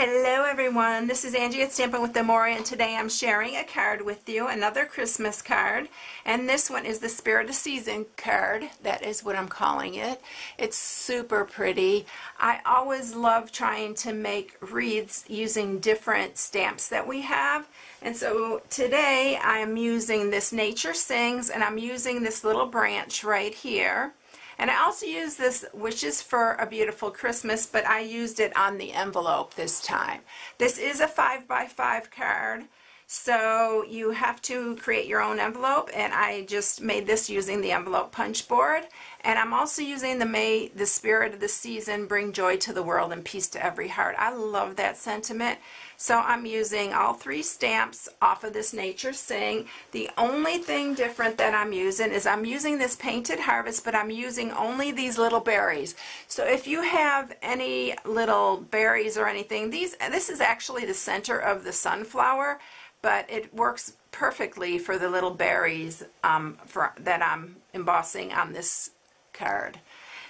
Hello everyone, this is Angie at Stampin' with Demore, and today I'm sharing a card with you, another Christmas card, and this one is the Spirit of the Season card. That is what I'm calling it. It's super pretty. I always love trying to make wreaths using different stamps that we have, and so today I'm using this Nature Sings, and I'm using this little branch right here. And I also use this Wishes for a Beautiful Christmas, but I used it on the envelope this time. This is a 5x5 card, so you have to create your own envelope, and I just made this using the envelope punch board. And I'm also using the May the Spirit of the Season, Bring Joy to the World and Peace to Every Heart. I love that sentiment. So I'm using all three stamps off of this Nature Sing. The only thing different that I'm using is I'm using this Painted Harvest, but I'm using only these little berries. So if you have any little berries or anything, this is actually the center of the sunflower, but it works perfectly for the little berries that I'm embossing on this card.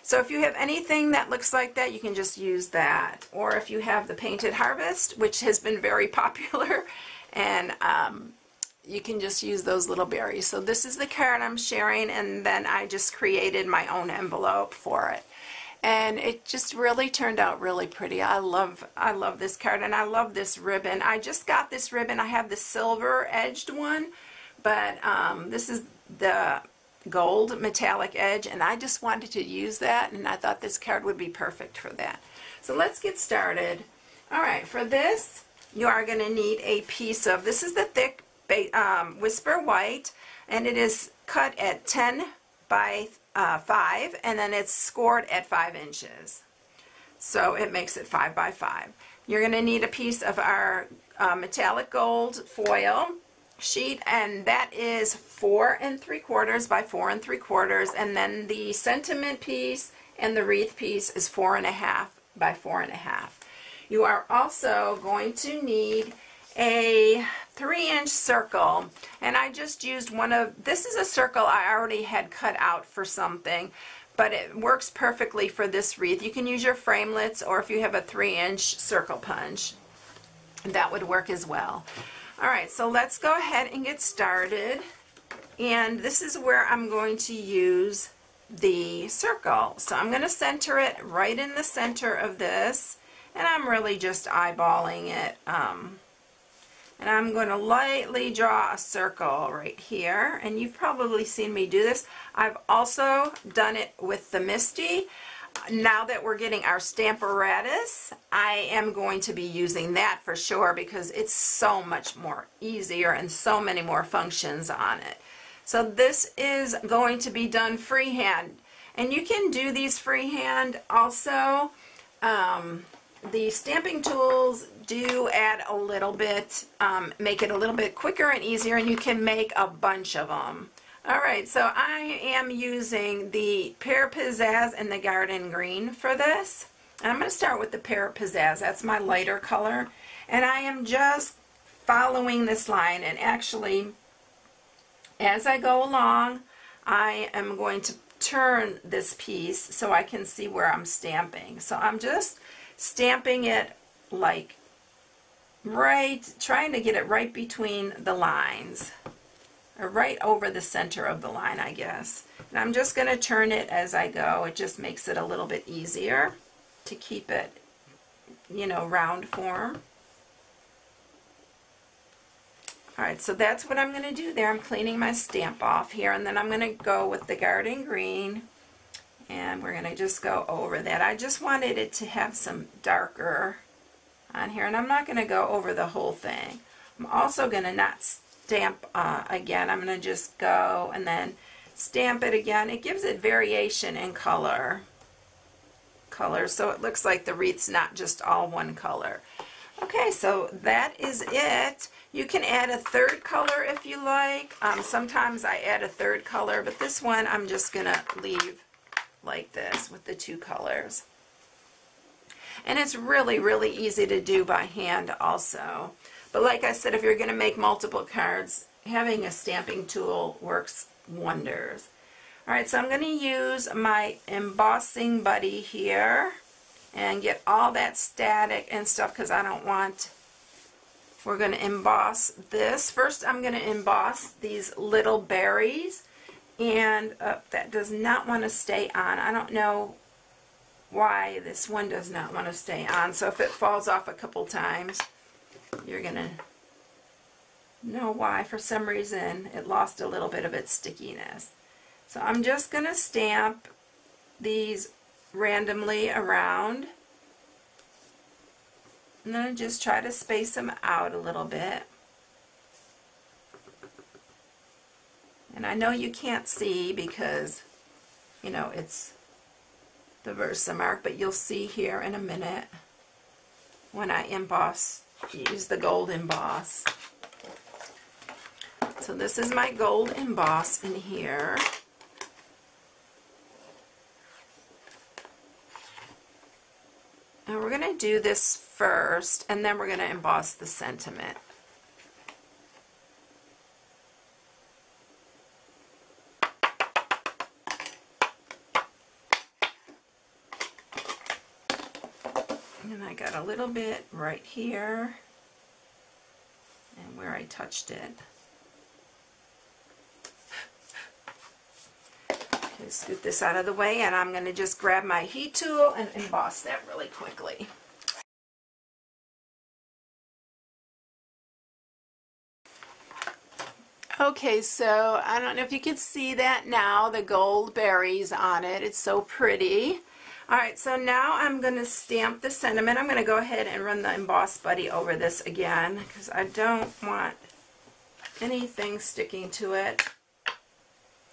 So if you have anything that looks like that, you can just use that. Or if you have the Painted Harvest, which has been very popular, and you can just use those little berries. So this is the card I'm sharing, and then I just created my own envelope for it. And it just really turned out really pretty. I love this card, and I love this ribbon. I just got this ribbon. I have the silver edged one, but this is the gold metallic edge, and I just wanted to use that, and I thought this card would be perfect for that. So let's get started. Alright, for this you are going to need a piece of, this is the thick Whisper White, and it is cut at 10 by 5, and then it's scored at 5 inches. So it makes it 5 by 5. You're going to need a piece of our metallic gold foil sheet, and that is 4 3/4 by 4 3/4, and then the sentiment piece and the wreath piece is 4 1/2 by 4 1/2. You are also going to need a 3-inch circle, and I just used one of, this is a circle I already had cut out for something, but it works perfectly for this wreath. You can use your framelits, or if you have a 3-inch circle punch, that would work as well. Alright, so let's go ahead and get started, and this is where I'm going to use the circle. So I'm going to center it right in the center of this, and I'm really just eyeballing it, and I'm going to lightly draw a circle right here, and you've probably seen me do this. I've also done it with the Misty. Now that we're getting our Stamparatus, I am going to be using that for sure, because it's so much more easier and so many more functions on it. So this is going to be done freehand, and you can do these freehand also. The stamping tools do add a little bit, make it a little bit quicker and easier, and you can make a bunch of them. Alright, so I am using the Pear Pizzazz and the Garden Green for this. And I'm going to start with the Pear Pizzazz. That's my lighter color. And I am just following this line. And actually, as I go along, I am going to turn this piece so I can see where I'm stamping. So I'm just stamping it like right, trying to get it right between the lines, or right over the center of the line, I guess. And I'm just going to turn it as I go. It just makes it a little bit easier to keep it, you know, round form. Alright, so that's what I'm going to do there. I'm cleaning my stamp off here, and then I'm going to go with the Garden Green, and we're going to just go over that. I just wanted it to have some darker on here, and I'm not going to go over the whole thing. I'm also going to not stamp again. I'm going to just go and then stamp it again. It gives it variation in color, so it looks like the wreath's not just all one color. Okay, so that is it. You can add a third color if you like. Sometimes I add a third color, but this one I'm just going to leave like this with the 2 colors. And it's really, really easy to do by hand also. But like I said, if you're going to make multiple cards, having a stamping tool works wonders. Alright, so I'm going to use my embossing buddy here, and get all that static and stuff, because I don't want, we're going to emboss this. First I'm going to emboss these little berries, and that does not want to stay on. I don't know why this one does not want to stay on, so if it falls off a couple times, you're going to know why. For some reason it lost a little bit of its stickiness. So I'm just going to stamp these randomly around, and then just try to space them out a little bit. And I know you can't see because, you know, it's the Versamark, but you'll see here in a minute when I emboss, use the gold emboss. So this is my gold emboss in here. And we're going to do this first, and then we're going to emboss the sentiment. And I got a little bit right here and where I touched it. Okay, scoot this out of the way, and I'm going to just grab my heat tool and emboss that really quickly. Okay, so I don't know if you can see that now, the gold berries on it. It's so pretty. Alright, so now I'm going to stamp the sentiment. I'm going to go ahead and run the Emboss Buddy over this again because I don't want anything sticking to it.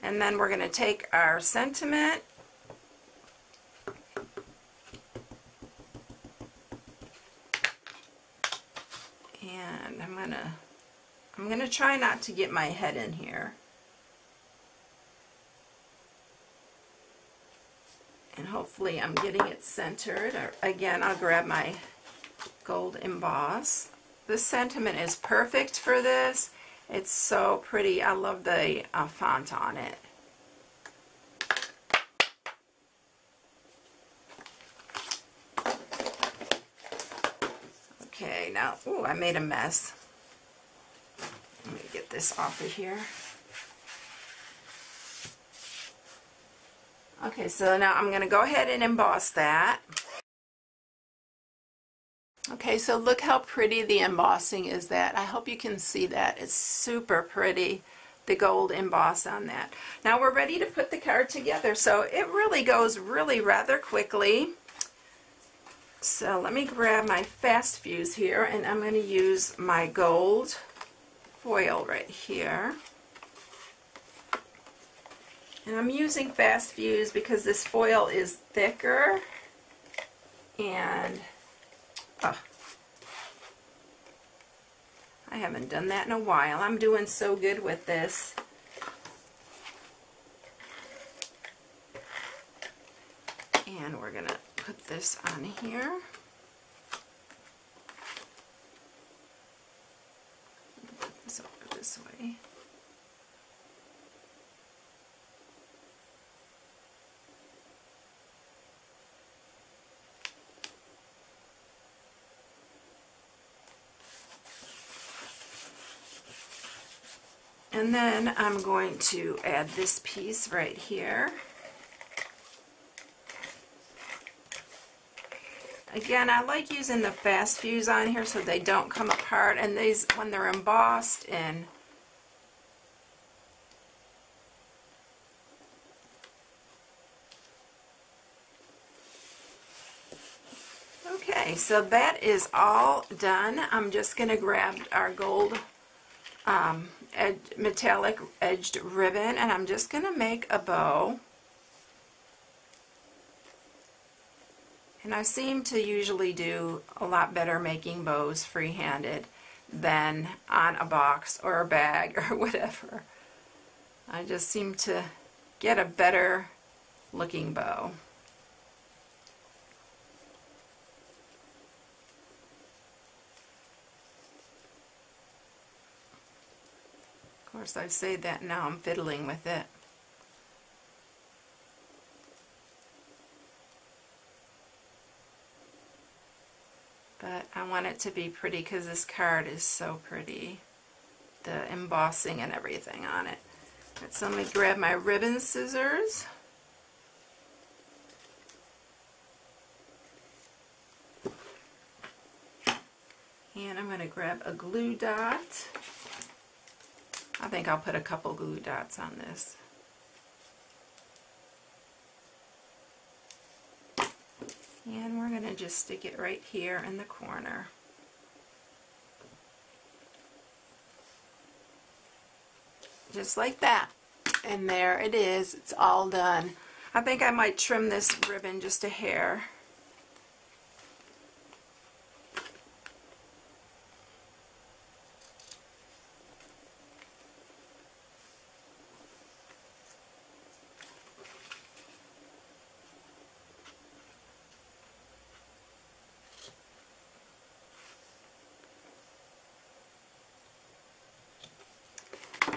And then we're going to take our sentiment and I'm going to try not to get my head in here. And hopefully I'm getting it centered. Again, I'll grab my gold emboss. The sentiment is perfect for this. It's so pretty. I love the font on it. Okay, now, ooh, I made a mess. Let me get this off of here. Okay, so now I'm going to go ahead and emboss that. Okay, so look how pretty the embossing is that. I hope you can see that. It's super pretty, the gold emboss on that. Now we're ready to put the card together, so it really goes rather quickly. So let me grab my fast fuse here, and I'm going to use my gold foil right here. And I'm using fast fuse because this foil is thicker, and I haven't done that in a while. I'm doing so good with this. And we're going to put this on here. Put this over this way. And then I'm going to add this piece right here. Again, I like using the fast fuse on here so they don't come apart, and these, when they're embossed in okay, so that is all done. I'm just going to grab our gold metallic edged ribbon, and I'm just going to make a bow. And I seem to usually do a lot better making bows free-handed than on a box or a bag or whatever. I just seem to get a better looking bow. Of course, I say that now I'm fiddling with it. but I want it to be pretty because this card is so pretty. The embossing and everything on it. Right, so let me grab my ribbon scissors. And I'm going to grab a glue dot. I think I'll put a couple glue dots on this. And we're going to just stick it right here in the corner. Just like that. And there it is. It's all done. I think I might trim this ribbon just a hair.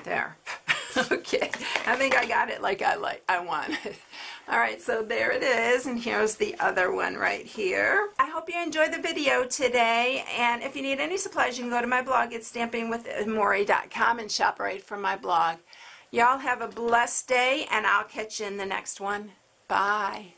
There. Okay, I think I got it like I wanted. All right, so there it is, and here's the other one right here. I hope you enjoyed the video today, and if you need any supplies, you can go to my blog at stampingwithemori.com and shop right from my blog. Y'all have a blessed day, and I'll catch you in the next one. Bye.